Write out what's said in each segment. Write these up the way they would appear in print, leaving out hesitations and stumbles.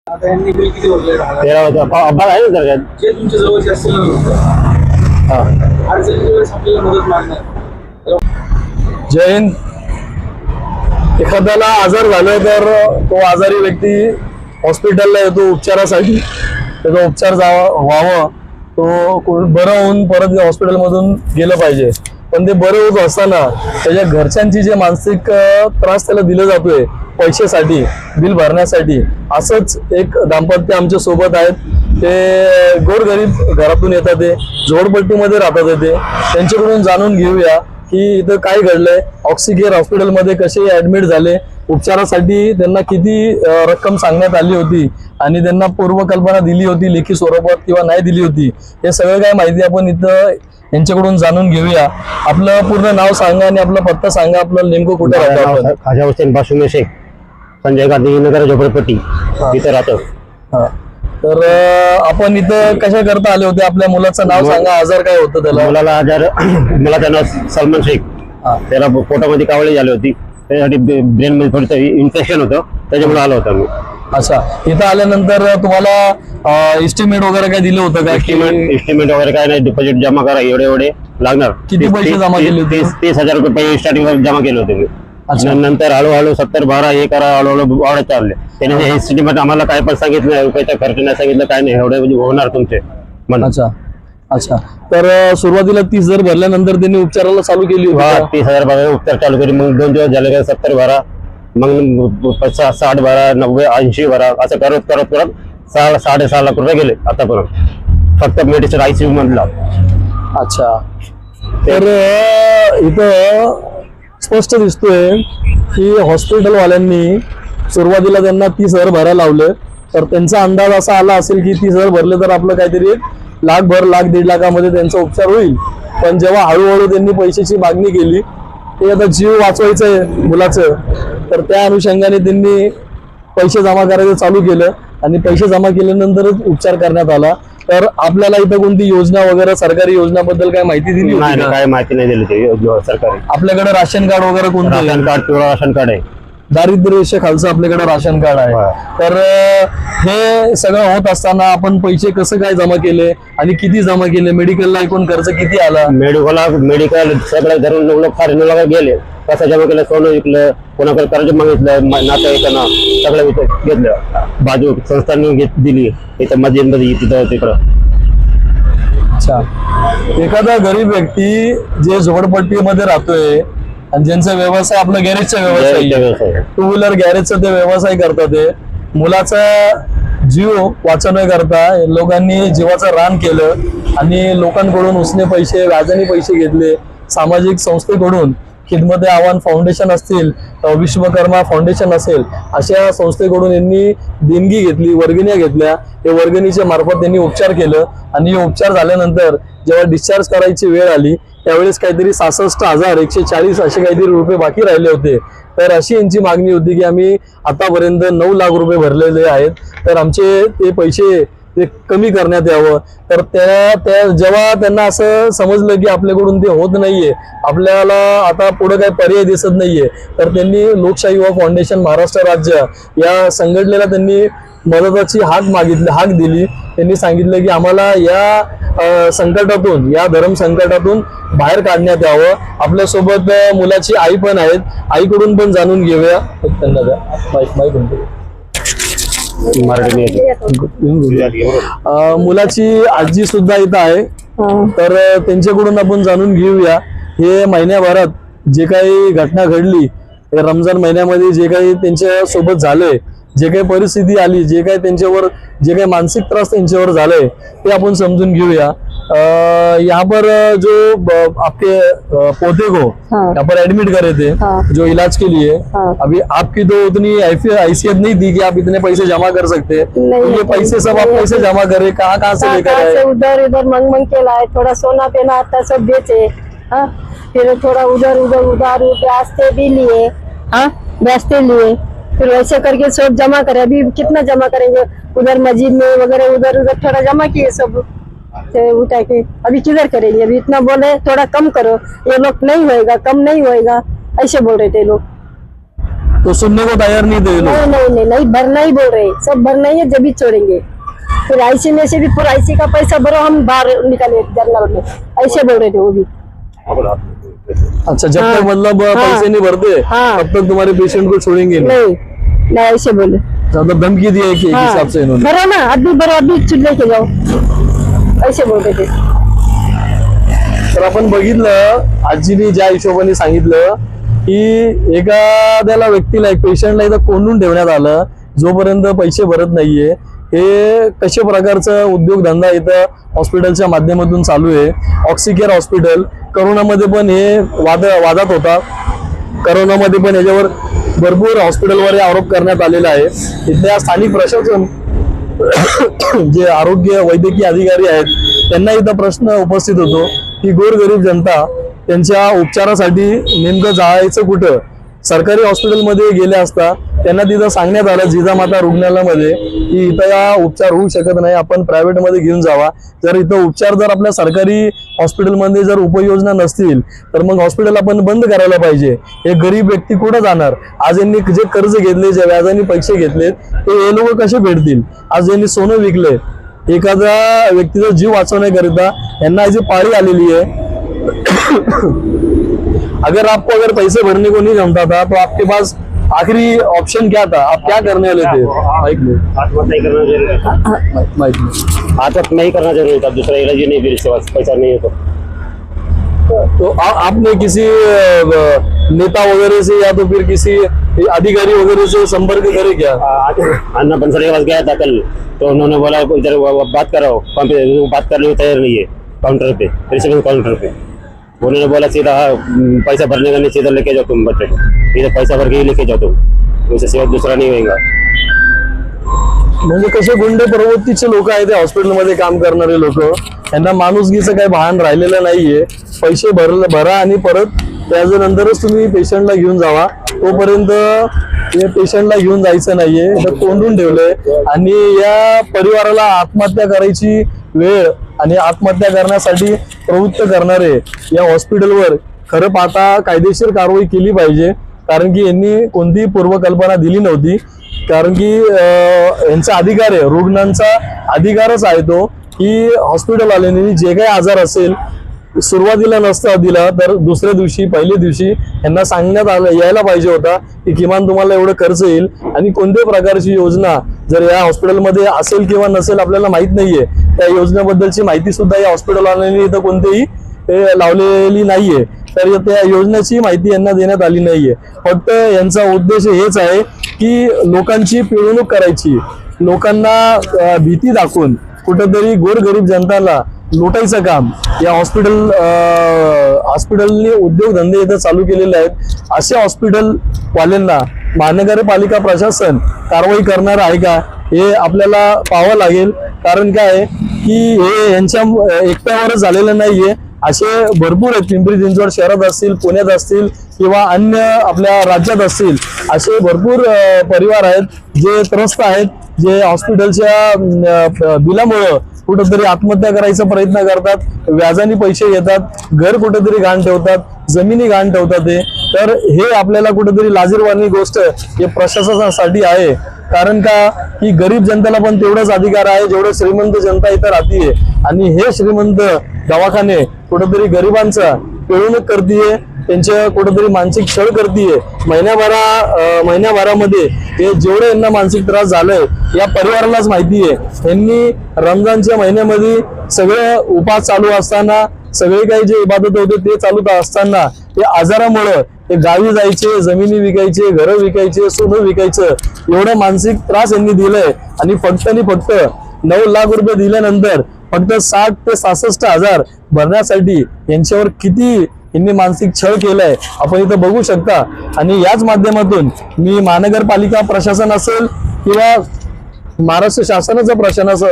आता यांनी बिल किती भरले? 13 होता अब्बा आहे ना सर. जे तुमच्या जवळचे असतील ना अडचणीच्या वेळेस आपल्याला मदत मागणार. जय हिंद. एखाद्याला आजार झाला तर तो आजारी व्यक्ती हॉस्पिटलला येतो उपचारासाठी. त्याचा उपचार व्हावं, तो बरं होऊन परत हॉस्पिटलमधून गेलं पाहिजे. पण ते बरं होत असताना त्याच्या घरच्यांची जे मानसिक त्रास त्याला दिला जातोय पैशासाठी, बिल भरण्यासाठी. असंच एक दाम्पत्य आमच्या सोबत आहेत. ते गोरगरीब घरातून येतात, ते झोपडपट्टीमध्ये राहतात. ते त्यांच्याकडून जाणून घेऊया की इथं काय घडलंय, ऑक्सिकेअर हॉस्पिटलमध्ये कसे ऍडमिट झाले, उपचारासाठी त्यांना किती रक्कम सांगण्यात आली होती आणि त्यांना पूर्वकल्पना दिली होती लेखी स्वरूपात किंवा नाही दिली होती. हे सगळं काय माहिती आपण इथं यांच्याकडून जाणून घेऊया. आपलं पूर्ण नाव सांगा आणि आपला पत्ता सांगा. आपलं नेमकं कुठे राहतो आपण? खाजा हुसेन बाशुमे शेख, संजय गांधी नगर झोपडपट्टी, इथं राहतो. तर आपण इथं कशा करता आले होते? आपल्या मुलाचं नाव सांगा, आजार काय होतं त्याला? मुलाला आजार, मुलाचं नाव सलमान शेख. त्याला पोटामध्ये कावळी झाली होती, त्यासाठी ब्रेन मध्ये थोडं इन्फेक्शन होतं, त्याच्यामुळे आलो होतो मी. अच्छा, इथं आल्यानंतर तुम्हाला एस्टिमेट वगैरे काय दिलं होतं का? एस्टिमेट वगैरे काय नाही, डिपॉझिट जमा करा, एवढे लागणार. किती पैसे जमा केले होते? 30,000 रुपये स्टार्टिंग जमा केले होते मी. नंतर हळूहळू 70-12 हे करा, हळूहळू वाढत चालले. त्याने एस्टिमेट आम्हाला काय पण सांगितलं नाही, रुपयाचा खर्च नाही सांगितलं, काय नाही, एवढे होणार तुमचे. अच्छा अच्छा. तर सुरुवातीला 30,000 भरल्यानंतर त्यांनी उपचाराला चालू केली होती? 30,000 भरले, उपचार चालू केली. मग 2 दिवस झाले का 70 भरा, मग 60 भरा, 90, 80 भरा, असं करत करत करत 6.5 लाख रुपये गेले आतापर्यंत, फक्त मेडिसिन ICU मधला. अच्छा. तर इथं स्पष्ट दिसतोय की हॉस्पिटलवाल्यांनी सुरुवातीला त्यांना 30,000 भरायला लावलं. तर त्यांचा अंदाज असा आला असेल की 30,000 भरले तर आपलं काहीतरी 1,00,000 1,00,000 1.5 लाखामध्ये त्यांचा उपचार होईल. पण जेव्हा हळूहळू त्यांनी पैशाची मागणी केली, ते आता जीव वाचवायचं आहे मुलाचं, तर त्या अनुषंगाने त्यांनी पैसे जमा करायचं चालू केलं आणि पैसे जमा केल्यानंतरच उपचार करण्यात आला. तर आपल्याला इथं कोणती योजना वगैरे सरकारी योजनाबद्दल काय माहिती दिली होती? नाही, काय माहिती नाही दिली सरकारी. आपल्याकडे राशन कार्ड वगैरे कोणतं? राशन कार्ड, पिवळा राशन कार्ड आहे. दारिद्र्य रेषेखालचं आपल्याकडे राशन कार्ड आहे. तर हे सगळं होत असताना आपण पैसे कसं काय जमा केले आणि किती जमा केले? मेडिकलला एकूण खर्च किती आला? मेडिकल सगळं धरून लोक फार गेले. कसं जमा केलं, सोनं विकलं, कोणाकडे कर्ज मागितलं, नातेवाईकांना सगळं घेतलं, बाजू संस्थांनी दिली इथं मस्जिदमध्ये, तिथं तिकडं. अच्छा. एखादा गरीब व्यक्ती जे झोपडपट्टीमध्ये राहतोय आणि ज्यांचा व्यवसाय आपला गॅरेजचा व्यवसाय, 2 व्हीलर गॅरेजचा ते व्यवसाय करतात, ते मुलाचा जीव वाचवण्याकरता लोकांनी जीवाचं रान केलं आणि लोकांकडून उसने पैसे, व्याजाने पैसे घेतले. सामाजिक संस्थेकडून खिदमत आव्हान फाउंडेशन असतील, विश्वकर्मा फाउंडेशन असेल, अशा संस्थेकडून यांनी देणगी घेतली, वर्गण्या घेतल्या. ते वर्गणीच्या मार्फत त्यांनी उपचार केलं आणि उपचार झाल्यानंतर जेव्हा डिस्चार्ज करायची वेळ आली त्यावेळेस काहीतरी 66,140 असे काहीतरी रुपये बाकी राहिले होते. तर अशी यांची मागणी होती की आम्ही आतापर्यंत 9 लाख रुपये भरलेले आहेत, तर आमचे ते पैसे ते कमी करण्यात यावं. तर त्या जेव्हा त्यांना असं समजलं की आपल्याकडून ते होत नाहीये, आपल्याला आता पुढे काही पर्याय दिसत नाहीये, तर त्यांनी लोकशाही युवा फाउंडेशन महाराष्ट्र राज्य या संघटनेला त्यांनी मदताची हाक दिली. त्यांनी सांगितलं की आम्हाला या संकटातून, या धर्म संकटातून बाहेर काढण्यात यावं. आपल्यासोबत मुलाची आई पण आहेत, आईकडून पण जाणून घेऊया. त्यांना द्या माईक. मुलाची आजी सुद्धा इथं आहे, तर त्यांच्याकडून आपण जाणून घेऊया हे महिन्याभरात जे काही घटना घडली, रमजान महिन्यामध्ये जे काही त्यांच्या सोबत झालंय, जे काही परिस्थिती आली, जे काही त्यांच्यावर जे काही मानसिक त्रास त्यांच्यावर झालंय ते आपण समजून घेऊया. यहाँ पर जो आपके पोते को यहाँ पर एडमिट करे थे, जो इलाज के लिए, अभी आपकी तो उतनी हैसियत नहीं थी कि आप इतने पैसे जमा कर सकते, तो ये पैसे सब आप कैसे जमा करे, कहाँ से लेकर आए? उधर इधर मंग के लाए, थोड़ा सोना पेना आता सब बेचे, फिर थोड़ा उधर उधार ब्याजते भी लिए, ब्याजते लिए, फिर वैसे करके सब जमा करे. अभी कितना जमा करेंगे? उधर मस्जिद में वगैरह उधर थोड़ा जमा किए सब उठा के. अभी किधर करेंगे? अभी इतना बोले थोड़ा कम करो, ये लोग नहीं होएगा, कम नहीं होएगा, ऐसे बोल रहे थे लोग. तो सुनने को तैयार नहीं थे ये लोग। नहीं नहीं नहीं नहीं भरना ही बोल रहे, सब भरना ही है, जब भी छोड़ेंगे। फिर आईसी में से भी पूरा आईसी का पैसा भरो, हम बाहर निकाले जनरल में, ऐसे बोल रहे थे वो भी। अच्छा, जब हाँ। तक मतलब पैसे नहीं भरते हाँ। तब तक तुम्हारे पेशेंट को छोड़ेंगे नहीं। नहीं नहीं ऐसे बोले। मतलब धमकी दी है कि एक हाँ, हिसाब से इन्होंने। भरो ना, अभी भरो, अभी चुन लेके जाओ, ऐसे बोल रहे थे। तर आपण बघितलं आजीने ज्या हिशोबाने सांगितलं की एखाद्याला व्यक्तीला, एक पेशंटला इथं कोंडून ठेवण्यात आलं जोपर्यंत पैसे भरत नाहीये। हे कशा प्रकारचा उद्योगधंदा इथं हॉस्पिटलच्या माध्यमातून चालू आहे। ऑक्सिकेअर हॉस्पिटल करोनामध्ये पण हे वादात होता, करोनामध्ये पण याच्यावर भरपूर हॉस्पिटलवर आरोप करण्यात आलेला आहे। इथल्या स्थानिक प्रशासन जे आरोग्य वैद्यकीय अधिकारी आहेत त्यांना इथं प्रश्न उपस्थित होतो की गोरगरीब जनता त्यांच्या उपचारासाठी नेमकं जायचं कुठं। सरकारी हॉस्पिटलमध्ये गेले असता त्यांना तिथं सांगण्यात आलं जिजामाता रुग्णालयामध्ये की इथं या उपचार होऊ शकत नाही, आपण प्रायव्हेटमध्ये घेऊन जावा। जर इथं उपचार जर आपल्या सरकारी हॉस्पिटलमध्ये जर उपयोजना नसतील तर मग हॉस्पिटल आपण बंद करायला पाहिजे। हे गरीब व्यक्ती कुठं जाणार? आज यांनी जे कर्ज घेतले, जे व्याजाने पैसे घेतलेत ते हे लोक कसे फेडतील? आज यांनी सोनं विकले, एखाद्या व्यक्तीचा जीव वाचवण्याकरिता यांना याची पाळी आलेली आहे। अगर आपको अगर पैसे भरने को नहीं जमता था तो आपके पास आखिरी ऑप्शन क्या था? आप क्या करने वाले थे? आत्महत्या करना जरूरी था। आत्महत्या नहीं करना जरूरी था, दूसरा इलाज ही नहीं, मेरे से पैसा नहीं है तो आपने किसी नेता वगैरह से या तो फिर किसी अधिकारी वगैरह से संपर्क करे क्या? अन्ना बंसरे के पास गया था कल, तो उन्होंने बोला इधर बात कराओ, वहाँ पे बात करने को तैयार नहीं है। काउंटर पे, रिसेप्शन काउंटर पे उन्होंने बोला सीधा पैसा भरने का नहीं, सीधा लेके जाओ तुम बच्चे को, सीधा पैसा भर के ही लेके जाओ तुम, उससे सिवाय दूसरा नहीं होगा। म्हणजे कसे गुंडे प्रवृत्तीचे लोक आहेत ते हॉस्पिटलमध्ये काम करणारे लोक, यांना माणुसकीचं काही भान राहिलेलं नाहीये। पैसे भरा आणि परत त्याच्यानंतरच तुम्ही पेशंटला घेऊन जावा, तोपर्यंत हे पेशंटला घेऊन जायचं नाहीये। तर कोंडून ठेवलंय आणि या परिवाराला आत्महत्या करायची वेळ आणि आत्महत्या करण्यासाठी प्रवृत्त करणारे या हॉस्पिटलवर खरं पाहता कायदेशीर कारवाई केली पाहिजे, कारण की यांनी कोणतीही पूर्वकल्पना दिली नव्हती। कारण की यांचा अधिकार आहे, रुग्णांचा अधिकारच आहे तो की हॉस्पिटलवाल्यांनी जे काही आजार असेल सुरुवातीला नसता दिला तर दुसऱ्या दिवशी, पहिल्या दिवशी यांना सांगण्यात यायला पाहिजे होता की किमान तुम्हाला एवढं खर्च येईल आणि कोणत्याही प्रकारची योजना जर या हॉस्पिटलमध्ये असेल किंवा नसेल आपल्याला माहित नाहीये, त्या योजनेबद्दलची माहिती सुद्धा या हॉस्पिटलवाल्यांनी इथं कोणतेही लावलेली नाहीये। तर त्या योजनेची माहिती यांना देण्यात आली नाहीये। फक्त यांचा उद्देश हेच आहे की लोकांची पिळवणूक करायची, लोकांना भीती दाखवून कुठेतरी गोरगरीब जनताला लुटायचं काम या हॉस्पिटलने उद्योगधंदे इथं चालू केलेले आहेत। अशा हॉस्पिटल वाल्यांना महानगरपालिका प्रशासन कारवाई करणार आहे का हे आपल्याला पाहावं लागेल। कारण काय आहे की हे यांच्या एकट्यावरच झालेलं नाहीये, असे भरपूर आहेत। पिंपरी चिंचवड शहरात असतील, पुण्यात असतील किंवा अन्य आपल्या राज्यात असतील, असे भरपूर परिवार आहेत जे त्रस्त आहेत, जे हॉस्पिटलच्या बिलामुळं कुठेतरी आत्महत्या करायचा प्रयत्न करतात, व्याजाने पैसे घेतात, घर कुठेतरी घाण ठेवतात, जमिनी घाण ठेवतात। तर हे आपल्याला कुठेतरी लाजिरवाणी गोष्ट हे प्रशासनासाठी आहे। कारण का की गरीब जनतेला पण तेवढाच अधिकार आहे जेवढं श्रीमंत जनता इथं राहतीये, आणि हे श्रीमंत दवाखाने कुठेतरी गरिबांचा पिळवणूक करतीये, त्यांच्या कुठेतरी मानसिक छळ करतीये। महिन्याभरामध्ये हे जेवढे यांना मानसिक त्रास झालाय या परिवारालाच माहिती आहे। यांनी रमजानच्या महिन्यामध्ये सगळे उपास चालू असताना, सगळे काही जे इबादत होते ते चालू असताना हे आजारामुळे ते गावी जायचे, जमिनी विकायचे, घरं विकायचे, सोनं विकायचं, एवढं मानसिक त्रास यांनी दिलाय। आणि फक्त 9 लाख रुपये दिल्यानंतर फक्त 60 ते 66 हजार भरण्यासाठी यांच्यावर किती यांनी मानसिक छळ केलाय आपण इथं बघू शकता। आणि याच माध्यमातून मी महानगरपालिका प्रशासन असेल किंवा महाराष्ट्र शासनाचं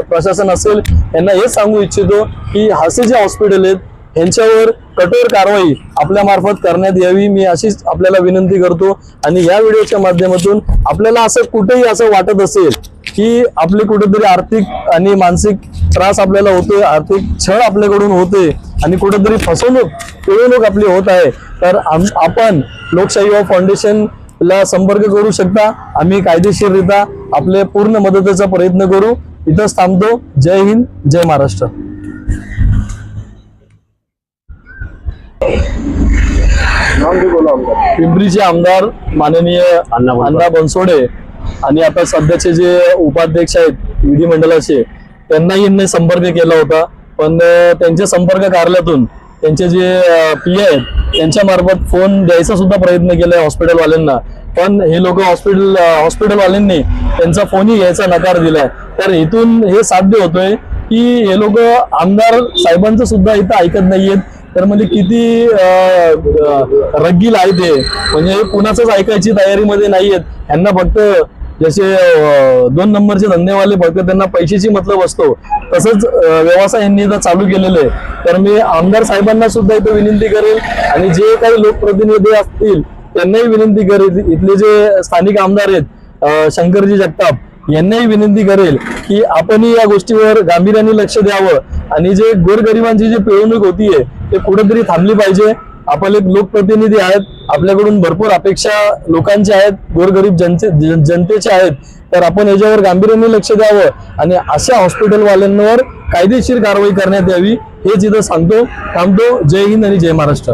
प्रशासन असेल यांना हे सांगू इच्छितो की असे जे हॉस्पिटल आहेत यांच्यावर कठोर कारवाई आपल्या मार्फत करण्यात यावी, मी अशीच आपल्याला विनंती करतो। आणि या व्हिडिओच्या माध्यमातून आपल्याला असं कुठेही असं वाटत असेल की आपले कुठेतरी आर्थिक आणि मानसिक त्रास आपल्याला होतोय, आर्थिक छळ आपल्याकडून होते आणि कुठेतरी फसवणूक, पिळवणूक आपली होत आहे, तर आपण लोकशाही युवा फाउंडेशन ला संपर्क करू शकता. आम्ही कायदेशीररित्या आपले पूर्ण मदतीचा प्रयत्न करू. इथंच थांबतो. जय हिंद, जय महाराष्ट्र. पिंपरीचे आमदार माननीय अण्णा बनसोडे आणि आता सध्याचे जे उपाध्यक्ष आहेत विधिमंडळाचे, त्यांनाही यांनी संपर्क केला होता, पण त्यांच्या संपर्क कार्यालयातून त्यांचे जे पी आहेत त्यांच्या मार्फत फोन द्यायचा सुद्धा प्रयत्न केलाय हॉस्पिटलवाल्यांना, पण हे लोक हॉस्पिटलवाल्यांनी त्यांचा फोनही घ्यायचा नकार दिलाय. तर इथून हे साध्य होतोय की हे लोक आमदार साहेबांचं सुद्धा इथं ऐकत नाहीयेत. तर म्हणजे किती रग्गील आहे ते, म्हणजे कुणाचंच ऐकायची तयारीमध्ये नाहीयेत. यांना फक्त जसे 2 नंबरचे धंदेवाले फक्त त्यांना पैशाची मतलब असतो, तसंच व्यवसाय यांनी इथं चालू केलेले आहे. तर मी आमदार साहेबांना सुद्धा इथं विनंती करेल आणि जे काही लोकप्रतिनिधी असतील त्यांनाही विनंती करेल, इथले जे स्थानिक आमदार आहेत शंकरजी जगताप यांनाही विनंती करेल की आपणही या गोष्टीवर गांभीर्याने लक्ष द्यावं आणि जे गोरगरिबांची जी पिळवणूक होतीये ते कुठेतरी थांबली पाहिजे. आपले लोकप्रतिनिधी आहेत, आपल्याकडून भरपूर अपेक्षा लोकांच्या आहेत, गोरगरीब जनतेच्या आहेत. तर आपण याच्यावर गांभीर्याने लक्ष द्यावं आणि अशा हॉस्पिटलवाल्यांवर कायदेशीर कारवाई करण्यात यावी. हेच इथं सांगतो. थांबतो. जय हिंद आणि जय महाराष्ट्र.